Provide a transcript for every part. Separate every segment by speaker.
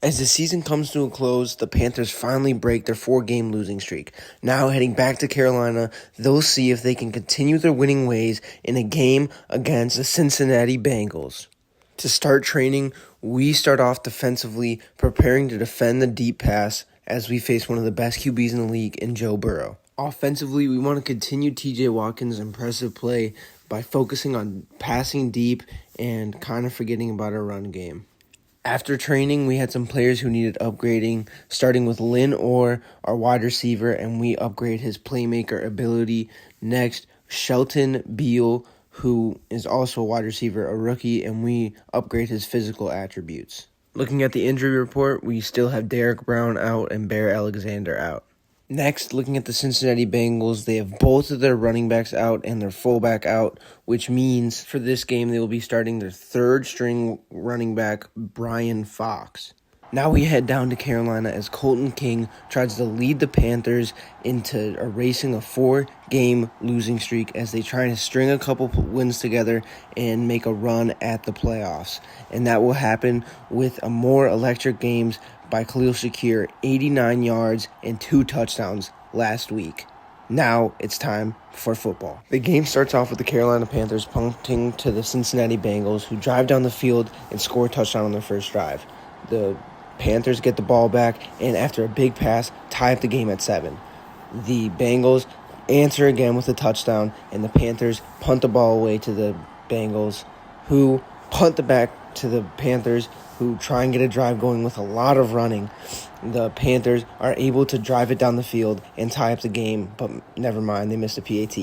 Speaker 1: As the season comes to a close, the Panthers finally break their 4-game losing streak. Now heading back to Carolina, they'll see if they can continue their winning ways in a game against the Cincinnati Bengals. To start training, we start off defensively, preparing to defend the deep pass as we face one of the best QBs in the league in Joe Burrow. Offensively, we want to continue TJ Watkins' impressive play by focusing on passing deep and kind of forgetting about our run game. After training, we had some players who needed upgrading, starting with Lynn Orr, our wide receiver, and we upgrade his playmaker ability. Next, Shelton Beal, who is also a wide receiver, a rookie, and we upgrade his physical attributes. Looking at the injury report, we still have Derek Brown out and Bear Alexander out. Next, looking at the Cincinnati Bengals, they have both of their running backs out and their fullback out, which means for this game they will be starting their third-string running back, Brian Fox. Now we head down to Carolina as Colton King tries to lead the Panthers into erasing a 4-game losing streak as they try to string a couple wins together and make a run at the playoffs. And that will happen with a more electric games by Khalil Shakir, 89 yards and 2 touchdowns last week. Now it's time for football. The game starts off with the Carolina Panthers punting to the Cincinnati Bengals, who drive down the field and score a touchdown on their first drive. The Panthers get the ball back, and after a big pass, tie up the game at 7. The Bengals answer again with a touchdown, and the Panthers punt the ball away to the Bengals, who punt it back to the Panthers, who try and get a drive going with a lot of running. The Panthers are able to drive it down the field and tie up the game, but never mind, they missed a PAT.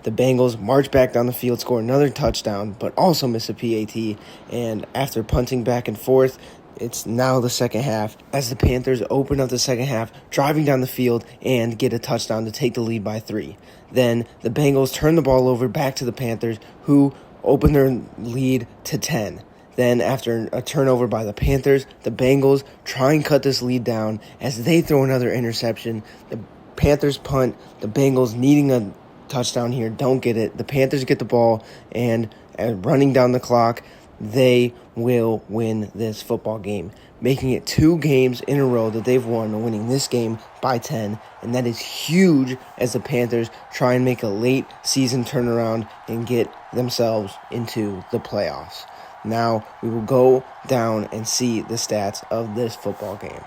Speaker 1: The Bengals march back down the field, score another touchdown, but also miss a PAT, and after punting back and forth, it's now the second half as the Panthers open up the second half, driving down the field and get a touchdown to take the lead by 3. Then the Bengals turn the ball over back to the Panthers, who open their lead to 10. Then after a turnover by the Panthers, the Bengals try and cut this lead down as they throw another interception. The Panthers punt, the Bengals needing a touchdown here, don't get it. The Panthers get the ball and running down the clock, they will win this football game, making it 2 games in a row that they've won, winning this game by 10, and that is huge as the Panthers try and make a late season turnaround and get themselves into the playoffs. Now we will go down and see the stats of this football game.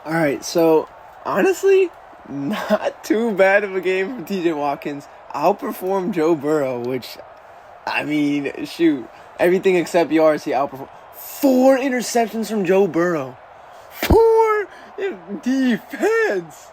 Speaker 1: All right, so honestly, not too bad of a game from TJ Watkins. Outperformed Joe Burrow, which, I mean, shoot, everything except yards, he outperformed. 4 interceptions from Joe Burrow. 4 in defense.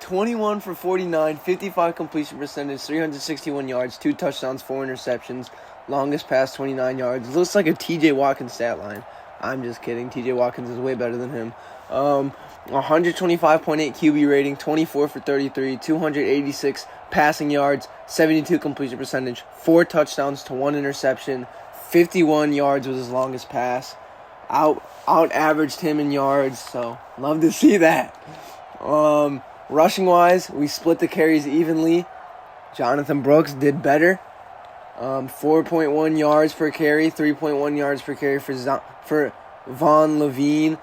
Speaker 1: 21 for 49, 55 completion percentage, 361 yards, 2 touchdowns, 4 interceptions. Longest pass, 29 yards. Looks like a TJ Watkins stat line. I'm just kidding. TJ Watkins is way better than him. 125.8 QB rating, 24 for 33, 286 passing yards, 72 completion percentage, 4 touchdowns to 1 interception. 51 yards was his longest pass. Out-averaged him in yards, so love to see that. Rushing-wise, we split the carries evenly. Jonathan Brooks did better. 4.1 yards per carry, 3.1 yards per carry for Von Levine.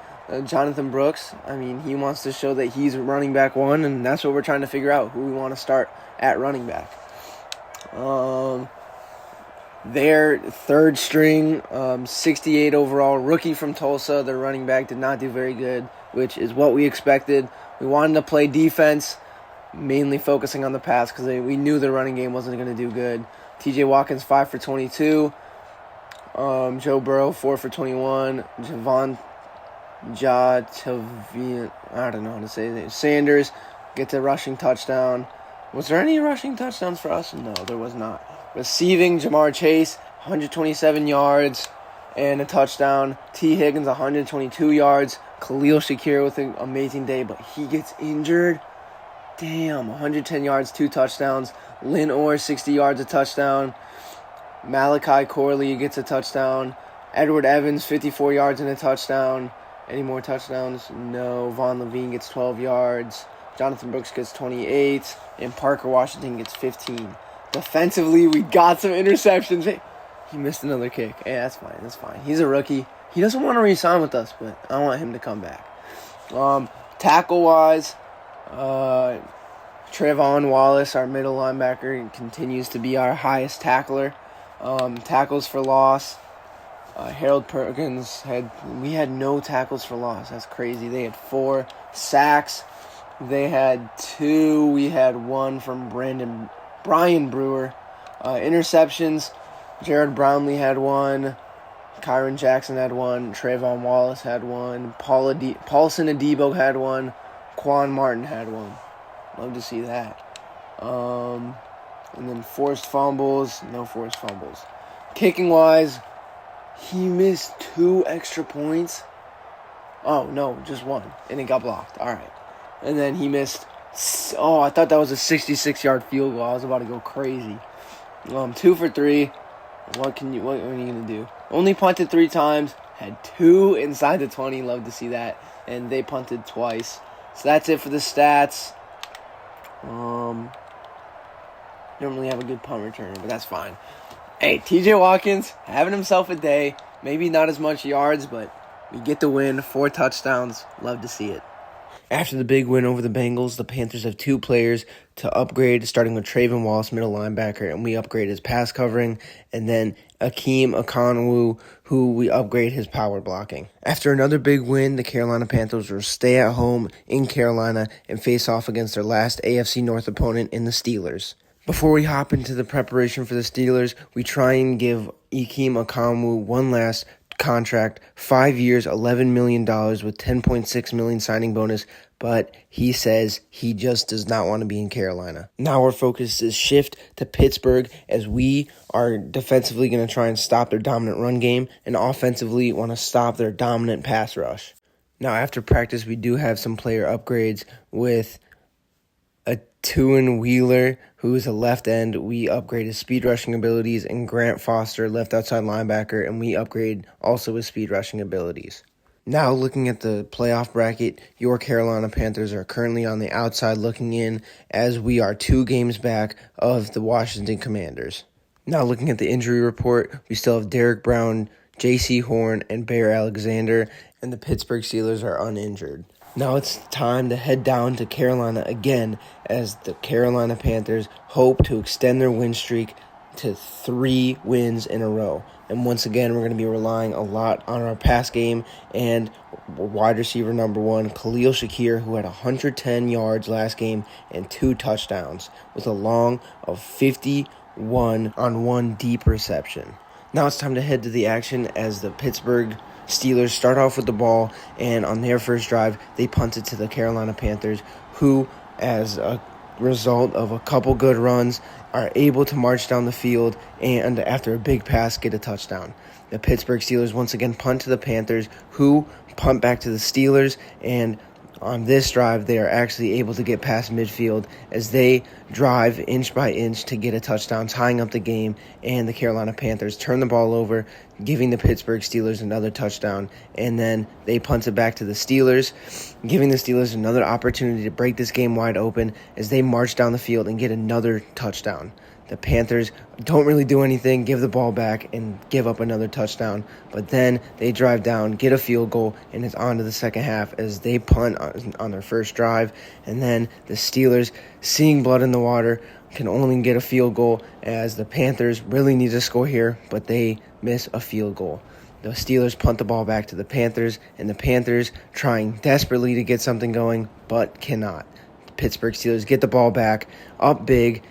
Speaker 1: Jonathan Brooks, I mean, he wants to show that he's running back 1, and that's what we're trying to figure out, who we want to start at running back. Their third string, 68 overall, rookie from Tulsa, their running back, did not do very good, which is what we expected. We wanted to play defense, mainly focusing on the pass because we knew the running game wasn't going to do good. TJ Watkins, 5 for 22. Joe Burrow, 4 for 21. I don't know how to say it. Sanders gets a rushing touchdown. Was there any rushing touchdowns for us? No, there was not. Receiving, Jamar Chase, 127 yards and a touchdown. T. Higgins, 122 yards. Khalil Shakir with an amazing day, but he gets injured. Damn, 110 yards, 2 touchdowns. Lynn Orr, 60 yards, a touchdown. Malachi Corley gets a touchdown. Edward Evans, 54 yards and a touchdown. Any more touchdowns? No. Von Levine gets 12 yards. Jonathan Brooks gets 28. And Parker Washington gets 15. Defensively, we got some interceptions. Hey, he missed another kick. Hey, that's fine. He's a rookie. he doesn't want to re-sign with us, but I want him to come back. Tackle-wise, Trayvon Wallace, our middle linebacker, continues to be our highest tackler. Tackles for loss, Harold Perkins we had no tackles for loss. That's crazy. They had 4 sacks. They had 2. We had 1 from Brian Brewer. Interceptions, Jared Brownlee had 1. Kyron Jackson had 1. Trayvon Wallace had 1. Paulson Adebo had 1. Quan Martin had 1. Love to see that. And then forced fumbles, no forced fumbles. Kicking-wise, he missed 2 extra points. Oh, no, just 1. And it got blocked. All right. And then he missed... Oh, I thought that was a 66-yard field goal. I was about to go crazy. 2 for 3. What are you going to do? Only punted 3 times. Had 2 inside the 20. Love to see that. And they punted twice. So that's it for the stats. Don't really have a good punt returner, but that's fine. Hey, TJ Watkins having himself a day. Maybe not as much yards, but we get the win. 4 touchdowns. Love to see it. After the big win over the Bengals, the Panthers have 2 players to upgrade, starting with Trayvon Wallace, middle linebacker, and we upgrade his pass covering, and then Akeem Okonwu, who we upgrade his power blocking. After another big win, the Carolina Panthers will stay at home in Carolina and face off against their last AFC North opponent in the Steelers. Before we hop into the preparation for the Steelers, we try and give Akeem Okonwu one last contract, 5 years, $11 million with $10.6 million signing bonus, but he says he just does not want to be in Carolina. Now our focus is shift to Pittsburgh, as we are defensively going to try and stop their dominant run game and offensively want to stop their dominant pass rush. Now after practice, we do have some player upgrades with a Tuan Wheeler, who is a left end. We upgrade his speed rushing abilities, and Grant Foster, left outside linebacker, and we upgrade also his speed rushing abilities. Now looking at the playoff bracket, your Carolina Panthers are currently on the outside looking in, as we are 2 games back of the Washington Commanders. Now looking at the injury report, we still have Derek Brown, J.C. Horn, and Bear Alexander, and the Pittsburgh Steelers are uninjured. Now it's time to head down to Carolina again, as the Carolina Panthers hope to extend their win streak to 3 wins in a row. And once again, we're going to be relying a lot on our pass game and wide receiver number 1, Khalil Shakir, who had 110 yards last game and 2 touchdowns with a long of 51 on 1 deep reception. Now it's time to head to the action, as the Pittsburgh Steelers start off with the ball, and on their first drive, they punted to the Carolina Panthers, who, as a result of a couple good runs, are able to march down the field and, after a big pass, get a touchdown. The Pittsburgh Steelers once again punt to the Panthers, who punt back to the Steelers, and on this drive, they are actually able to get past midfield as they drive inch by inch to get a touchdown, tying up the game, and the Carolina Panthers turn the ball over, giving the Pittsburgh Steelers another touchdown, and then they punt it back to the Steelers, giving the Steelers another opportunity to break this game wide open as they march down the field and get another touchdown. The Panthers don't really do anything, give the ball back, and give up another touchdown. But then they drive down, get a field goal, and it's on to the second half as they punt on their first drive. And then the Steelers, seeing blood in the water, can only get a field goal, as the Panthers really need to score here, but they miss a field goal. The Steelers punt the ball back to the Panthers, and the Panthers trying desperately to get something going, but cannot. The Pittsburgh Steelers get the ball back, up big,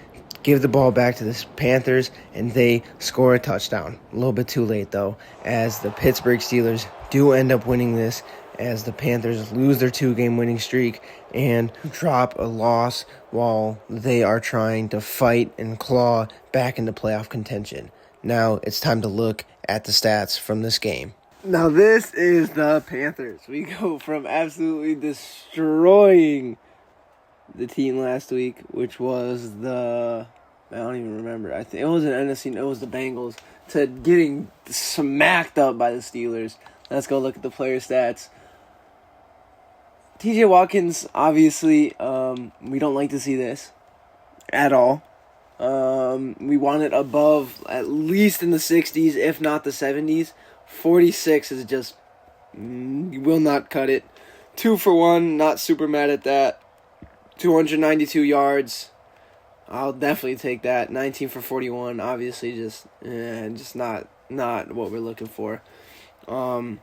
Speaker 1: give the ball back to the Panthers, and they score a touchdown. A little bit too late, though, as the Pittsburgh Steelers do end up winning this, as the Panthers lose their 2-game winning streak and drop a loss while they are trying to fight and claw back into playoff contention. Now it's time to look at the stats from this game. Now this is the Panthers. We go from absolutely destroying the team last week, which was I don't even remember. I think it was an NFC. It was the Bengals, to getting smacked up by the Steelers. Let's go look at the player stats. TJ Watkins, obviously, we don't like to see this at all. We want it above, at least in the 60s, if not the 70s. 46 is just, you will not cut it. 2 for 1, not super mad at that. 292 yards. I'll definitely take that. 19 for 41, obviously just not what we're looking for. I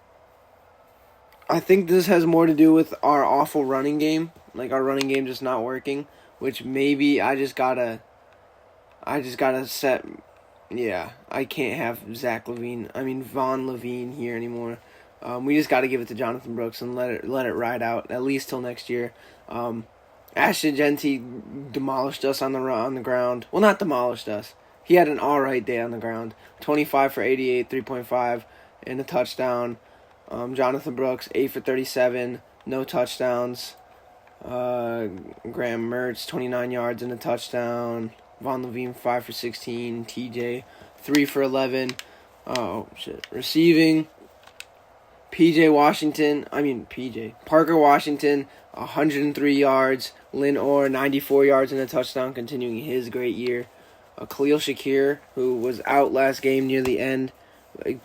Speaker 1: think this has more to do with our awful running game, like our running game just not working, which maybe I just gotta set. Yeah, I can't have Von Levine here anymore. We just got to give it to Jonathan Brooks and let it ride out at least till next year. Ashton Genty demolished us on the ground. Well, not demolished us. He had an all right day on the ground. 25 for 88, 3.5, and a touchdown. Jonathan Brooks 8 for 37, no touchdowns. Graham Mertz 29 yards and a touchdown. Von Levine 5 for 16. TJ 3 for 11. Oh shit! Receiving. Parker Washington 103 yards. Lynn Orr 94 yards and a touchdown, continuing his great year. Khalil Shakir, who was out last game near the end,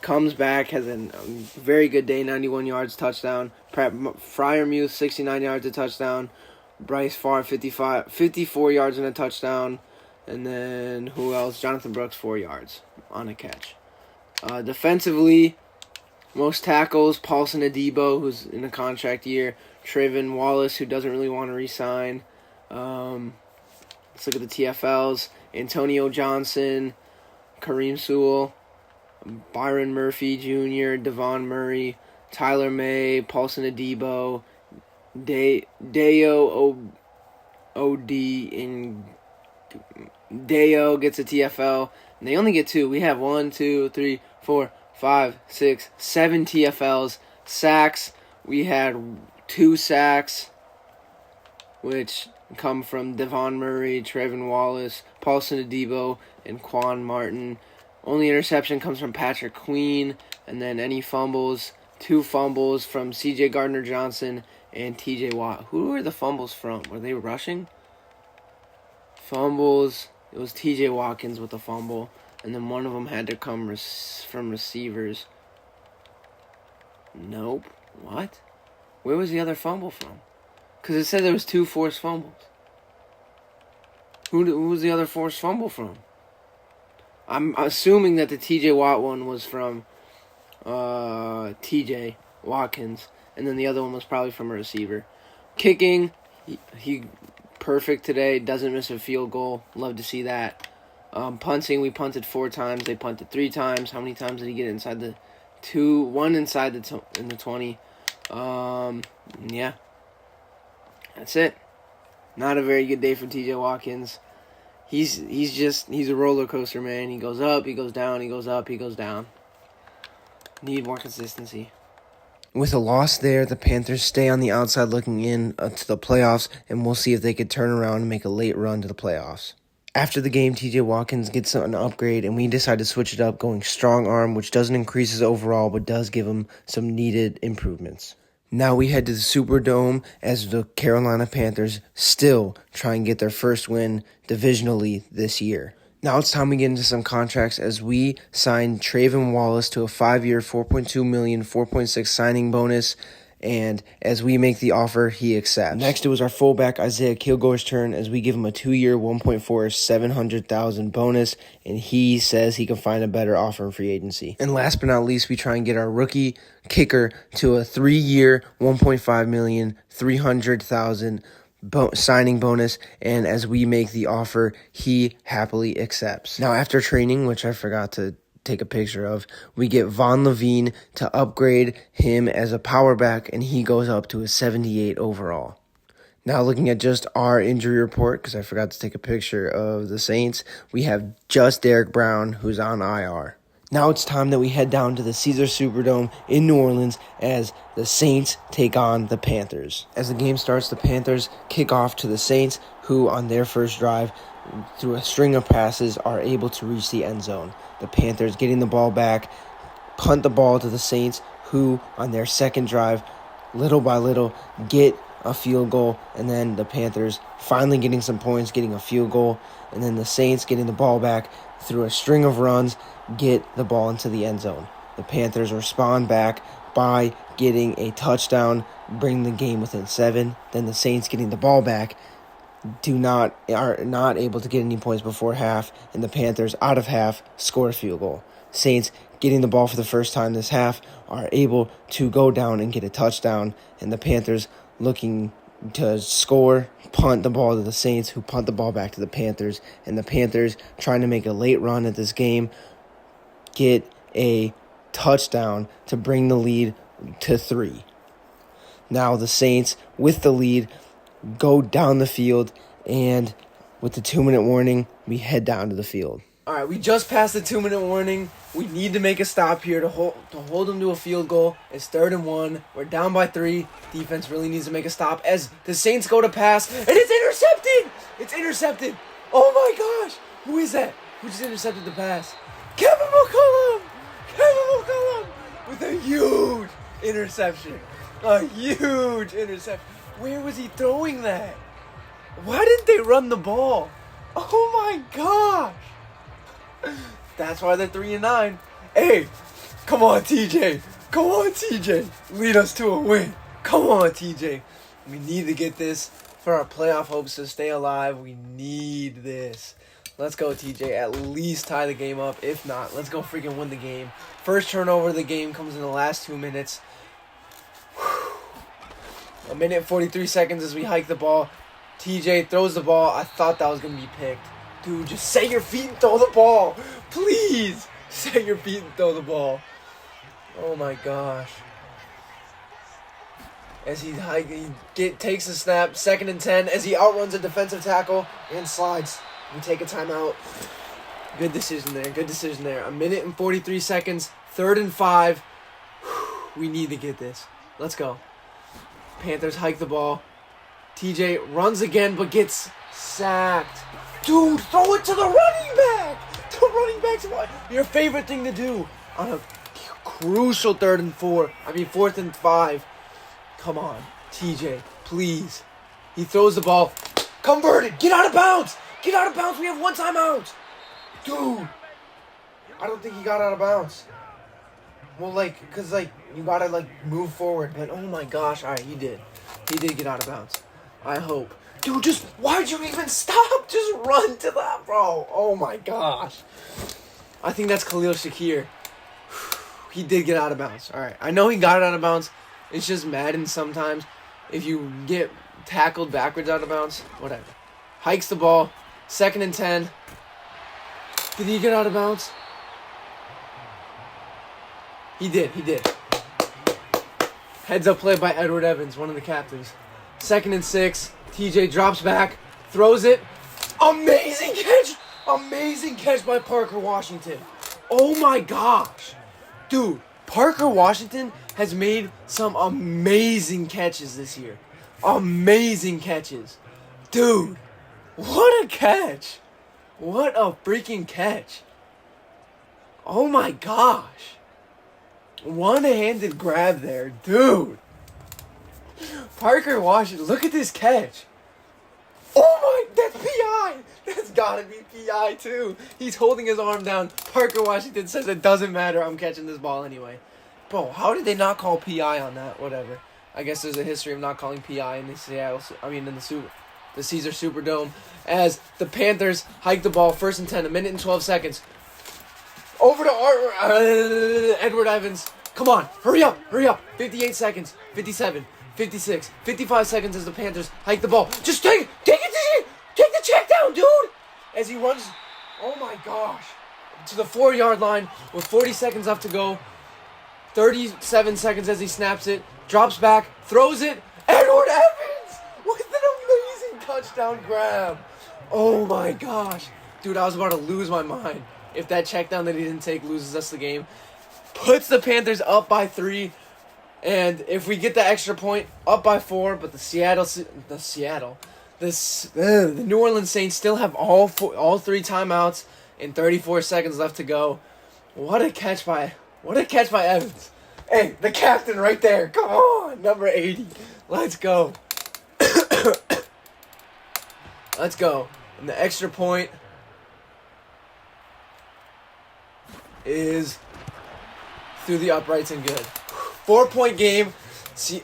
Speaker 1: comes back, has a very good day, 91 yards, touchdown. Freiermuth, 69 yards, a touchdown. Bryce Farr, 54 yards and a touchdown. And then, who else? Jonathan Brooks, 4 yards on a catch. Defensively, most tackles, Paulson Adebo, who's in a contract year. Trayvon Wallace, who doesn't really want to re-sign. Let's look at the TFLs. Antonio Johnson, Kareem Sewell, Byron Murphy Jr., Devon Murray, Tyler May, Paulson Adebo, Deo O.D. and Deo gets a TFL. And they only get 2. We have 1, 2, 3, 4, 5, 6, 7 TFLs. Sacks, we had 2 sacks, which come from Devon Murray, Trayvon Wallace, Paulson Adebo, and Quan Martin. Only interception comes from Patrick Queen, and then any fumbles, 2 fumbles from C.J. Gardner-Johnson and T.J. Watt. Who were the fumbles from? Were they rushing? Fumbles, it was T.J. Watkins with a fumble, and then one of them had to come from receivers. Nope. What? Where was the other fumble from? Because it said there was 2 forced fumbles. Who was the other forced fumble from? I'm assuming that the T.J. Watt one was from T.J. Watkins, and then the other one was probably from a receiver. Kicking, he perfect today, doesn't miss a field goal. Love to see that. Punting, we punted 4 times. They punted 3 times. How many times did he get inside the 2? 1 inside in the 20. Yeah. That's it. Not a very good day for T.J. Watkins. He's a roller coaster, man. He goes up, he goes down, he goes up, he goes down. Need more consistency. With a loss there, the Panthers stay on the outside looking in to the playoffs, and we'll see if they could turn around and make a late run to the playoffs. After the game, T.J. Watkins gets an upgrade, and we decide to switch it up, going strong arm, which doesn't increase his overall, but does give him some needed improvements. Now we head to the Superdome as the Carolina Panthers still try and get their first win divisionally this year. Now it's time we get into some contracts as we signed Trayvon Wallace to a 5-year, $4.2 million, 4.6 signing bonus. And as we make the offer, he accepts. Next, it was our fullback, Isaiah Kilgore's turn, as we give him a 2-year, $1.4, $700,000 bonus, and he says he can find a better offer in free agency. And last but not least, we try and get our rookie kicker to a 3-year, $1.5 million, $300,000 signing bonus, and as we make the offer, he happily accepts. Now, after training, which I forgot to take a picture of, we get Von Levine to upgrade him as a power back, and he goes up to a 78 overall. Now looking at just our injury report, because I forgot to take a picture of the Saints, we have just Derek Brown, who's on IR. Now it's time that we head down to the Caesars Superdome in New Orleans as the Saints take on the Panthers. As the game starts, the Panthers kick off to the Saints, who on their first drive, through a string of passes, are able to reach the end zone. The Panthers getting the ball back, punt the ball to the Saints, who on their second drive, little by little, get a field goal, and then the Panthers finally getting some points, getting a field goal, and then the Saints getting the ball back through a string of runs, get the ball into the end zone. The Panthers respond back by getting a touchdown, bringing the game within 7. Then the Saints getting the ball back are not able to get any points before half, and the Panthers, out of half, score a field goal. Saints, getting the ball for the first time this half, are able to go down and get a touchdown, and the Panthers looking to score, punt the ball to the Saints, who punt the ball back to the Panthers, and the Panthers, trying to make a late run at this game, get a touchdown to bring the lead to 3. Now the Saints, with the lead, go down the field, and with the 2-minute warning, we head down to the field. All right, we just passed the 2-minute warning. We need to make a stop here to hold them to a field goal. It's 3rd and 1. We're down by 3. Defense really needs to make a stop as the Saints go to pass, and it's intercepted. It's intercepted. Oh my gosh, who is that? Who just intercepted the pass? Kevin McCollum. Kevin McCollum with a huge interception. A huge interception. Where was he throwing that? Why didn't they run the ball? Oh my gosh. That's why they're 3-9. Hey, come on, TJ. Come on, TJ. Lead us to a win. Come on, TJ. We need to get this for our playoff hopes to stay alive. We need this. Let's go, TJ. At least tie the game up. If not, let's go freaking win the game. First turnover of the game comes in the last 2 minutes. 1 minute 43 seconds as we hike the ball. TJ throws the ball. I thought that was going to be picked. Dude, just set your feet and throw the ball. Please, set your feet and throw the ball. Oh my gosh. As he takes a snap, 2nd and 10, as he outruns a defensive tackle and slides. We take a timeout. Good decision there. Good decision there. 1 minute 43 seconds. 3rd and 5. We need to get this. Let's go. Panthers hike the ball. TJ runs again but gets sacked. Dude, throw it to the running back. The running back's your favorite thing to do on a crucial 4th and 5. Come on, TJ, please. He throws the ball. Converted. Get out of bounds. Get out of bounds. We have 1 timeout. Dude, I don't think he got out of bounds. Well, because, you got to, move forward. But, oh, my gosh. All right, he did. He did get out of bounds. I hope. Dude, why'd you even stop? Just run to that, bro. Oh, my gosh. I think that's Khalil Shakir. He did get out of bounds. All right. I know he got out of bounds. It's just Madden sometimes. If you get tackled backwards out of bounds, whatever. Hikes the ball. 2nd and 10. Did he get out of bounds? He did. Heads up play by Edward Evans, one of the captains. 2nd and 6. TJ drops back, throws it. Amazing catch! Amazing catch by Parker Washington. Oh my gosh. Dude, Parker Washington has made some amazing catches this year. Amazing catches. Dude, what a catch. What a freaking catch. Oh my gosh. One-handed grab there. Dude. Parker Washington, look at this catch. Oh my, that's P.I. That's gotta be P.I. too. He's holding his arm down. Parker Washington says it doesn't matter. I'm catching this ball anyway. Bro, how did they not call P.I. on that? Whatever. I guess there's a history of not calling P.I. in the Caesar Superdome. As the Panthers hike the ball, 1st and 10, 1 minute 12 seconds. Over to Edward Evans. Come on, hurry up. 58 seconds, 57, 56, 55 seconds as the Panthers hike the ball. Just take the check down, dude. As he runs, oh my gosh, to the 4-yard line with 40 seconds left to go. 37 seconds as he snaps it, drops back, throws it. Edward Evans with an amazing touchdown grab. Oh my gosh. Dude, I was about to lose my mind. If that check down that he didn't take loses us the game. Puts the Panthers up by 3. And if we get the extra point, up by 4. But the New Orleans Saints still have all 3 timeouts and 34 seconds left to go. What a catch by Evans. Hey, the captain right there. Come on, number 80. Let's go. Let's go. And the extra point is through the uprights and good. 4-point game. See,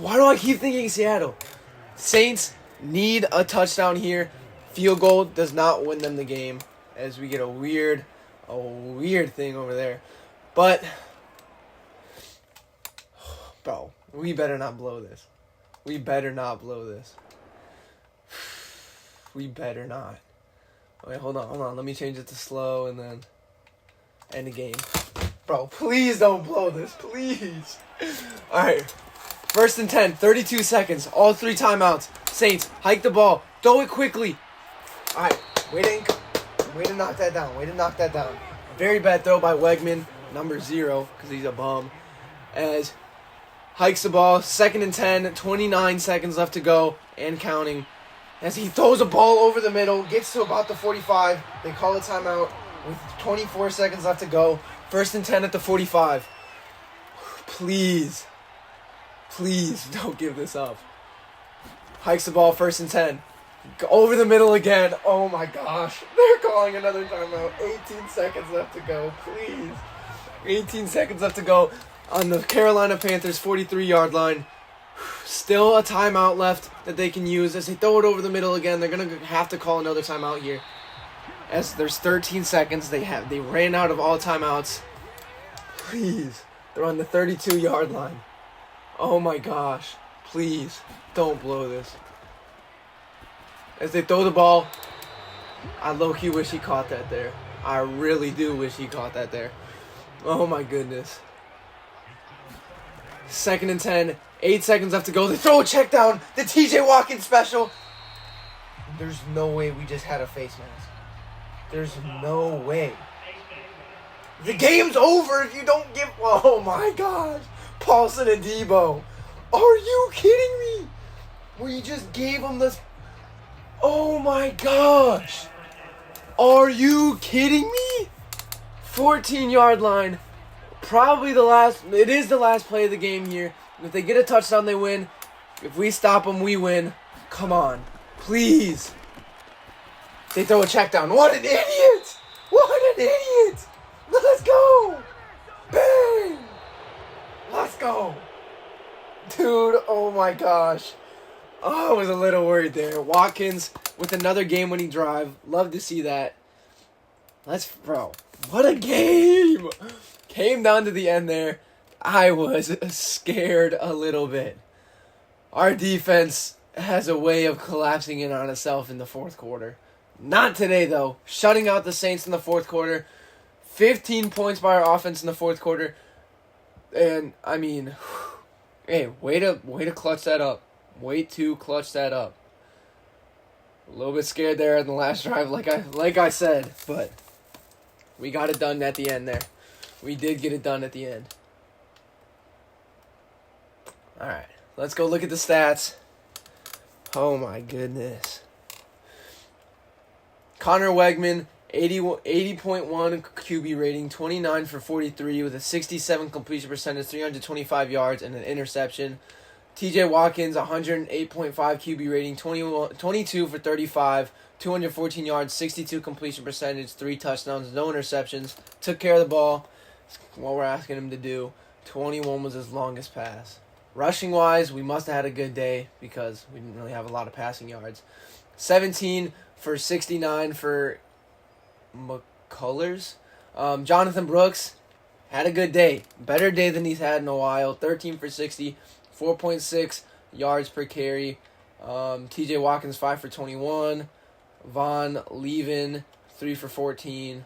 Speaker 1: why do I keep thinking Seattle? Saints need a touchdown here. Field goal does not win them the game, as we get a weird thing over there. But, bro, we better not blow this. We better not blow this. We better not. Wait, hold on. Let me change it to slow and then end the game. Bro, please don't blow this. Please. All right. 1st and 10, 32 seconds. All 3 timeouts. Saints, hike the ball. Throw it quickly. All right. Way to knock that down. Very bad throw by Wegman, number 0, because he's a bum. As hikes the ball. 2nd and 10, 29 seconds left to go and counting. As he throws a ball over the middle, gets to about the 45. They call a timeout with 24 seconds left to go. 1st and 10 at the 45. Please don't give this up. Hikes the ball, 1st and 10. Over the middle again. Oh my gosh. They're calling another timeout. 18 seconds left to go. Please. 18 seconds left to go on the Carolina Panthers 43-yard line. Still a timeout left that they can use. As they throw it over the middle again, they're going to have to call another timeout here. As there's 13 seconds. They ran out of all timeouts. Please. They're on the 32-yard line. Oh my gosh. Please don't blow this. As they throw the ball, I low-key wish he caught that there. I really do wish he caught that there. Oh my goodness. 2nd and 10, 8 seconds left to go. They throw a check down. The TJ Watkins special. There's no way we just had a face mask. There's no way. The game's over if you don't give... Oh my gosh. Paulson and Debo. Are you kidding me? We just gave him this... Oh my gosh. Are you kidding me? 14-yard line. Probably the last... It is the last play of the game here. If they get a touchdown, they win. If we stop them, we win. Come on. Please. They throw a check down. What an idiot. What an idiot. Let's go. Bang. Let's go. Dude, oh my gosh. Oh, I was a little worried there. Watkins with another game-winning drive. Love to see that. Bro, what a game. Came down to the end there. I was scared a little bit. Our defense has a way of collapsing in on itself in the 4th quarter. Not today, though. Shutting out the Saints in the 4th quarter. 15 points by our offense in the 4th quarter. And, I mean, hey, way to clutch that up. Way to clutch that up. A little bit scared there in the last drive, like I said, but we got it done at the end there. We did get it done at the end. All right, let's go look at the stats. Oh my goodness. Connor Wegman, 80.1 QB rating, 29 for 43 with a 67 completion percentage, 325 yards, and an interception. TJ Watkins, 108.5 QB rating, 22 for 35, 214 yards, 62 completion percentage, 3 touchdowns, no interceptions. Took care of the ball. That's what we're asking him to do. 21 was his longest pass. Rushing-wise, we must have had a good day because we didn't really have a lot of passing yards. 17 for 69 for McCullers. Jonathan Brooks had a good day. Better day than he's had in a while. 13 for 60, 4.6 yards per carry. TJ Watkins, 5 for 21. Von Leven, 3 for 14.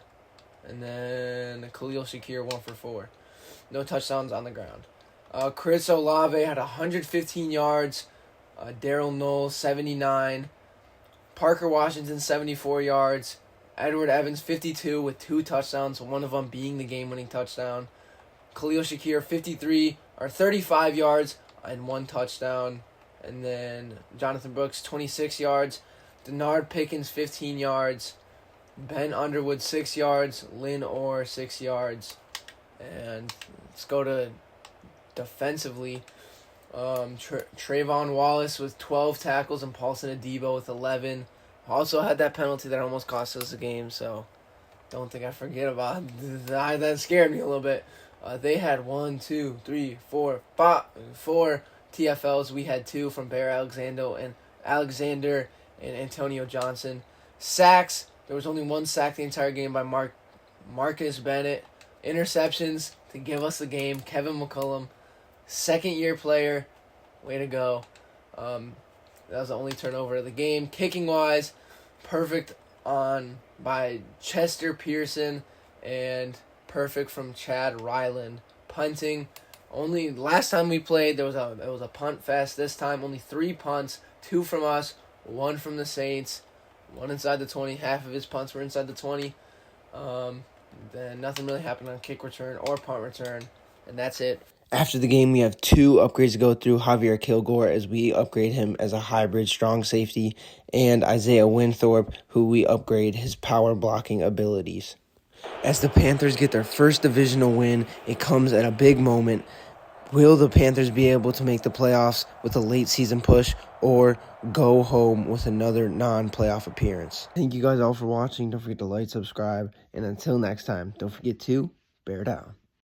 Speaker 1: And then Khalil Shakir, 1 for 4. No touchdowns on the ground. Chris Olave had 115 yards. Daryl Knowles, 79. Parker Washington, 74 yards. Edward Evans, 52 with 2 touchdowns, one of them being the game-winning touchdown. Khalil Shakir, 35 yards and 1 touchdown. And then Jonathan Brooks, 26 yards. Denard Pickens, 15 yards. Ben Underwood, 6 yards. Lynn Orr, 6 yards. And let's go to defensively. Trayvon Wallace with 12 tackles and Paulson Adebo with 11. Also had that penalty that almost cost us the game, so don't think I forget about that. That scared me a little bit. They had 4 TFLs. We had 2 from Bear Alexander and Antonio Johnson. Sacks. There was only 1 sack the entire game by Marcus Bennett. Interceptions to give us the game. Kevin McCullum, second-year player. Way to go. That was the only turnover of the game. Kicking-wise, perfect by Chester Pearson and perfect from Chad Ryland. Punting, only last time we played it was a punt fest. This time only 3 punts, 2 from us, 1 from the Saints, 1 inside the 20. Half of his punts were inside the 20. Then nothing really happened on kick return or punt return, and that's it. After the game, we have 2 upgrades to go through. Javier Kilgore, as we upgrade him as a hybrid strong safety, and Isaiah Winthorpe, who we upgrade his power blocking abilities. As the Panthers get their first divisional win, it comes at a big moment. Will the Panthers be able to make the playoffs with a late season push or go home with another non-playoff appearance? Thank you guys all for watching. Don't forget to like, subscribe, and until next time, don't forget to bear down.